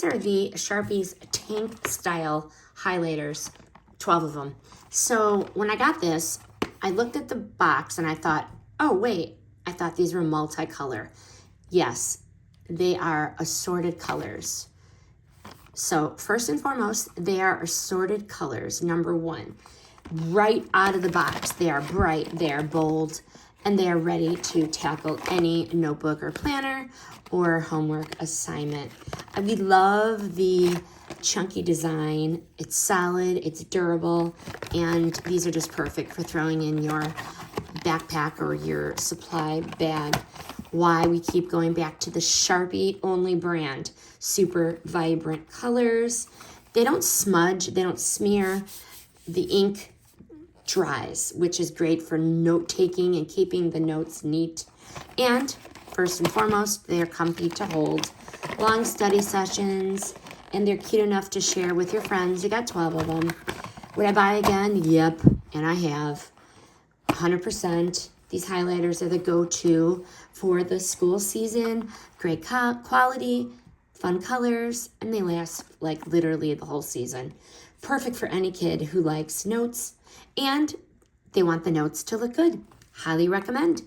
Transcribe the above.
these are the Sharpie's tank style highlighters, 12 of them. So when I got this, I looked at the box and I thought, oh wait, I thought these were multicolor. Yes, they are assorted colors. So first and foremost, they are assorted colors, number one. Right out of the box, they are bright, they are bold, and they are ready to tackle any notebook or planner or homework assignment. We love the chunky design. It's solid, it's durable, and these are just perfect for throwing in your backpack or your supply bag. Why we keep going back to the Sharpie only brand. Super vibrant colors. They don't smudge, they don't smear. The ink dries, which is great for note taking and keeping the notes neat. And first and foremost, they're comfy to hold. Long study sessions, and they're cute enough to share with your friends. You got 12 of them. Would I buy again? Yep, and I have. 100%. These highlighters are the go-to for the school season. Great quality, fun colors, and they last like literally the whole season. Perfect for any kid who likes notes and they want the notes to look good. Highly recommend.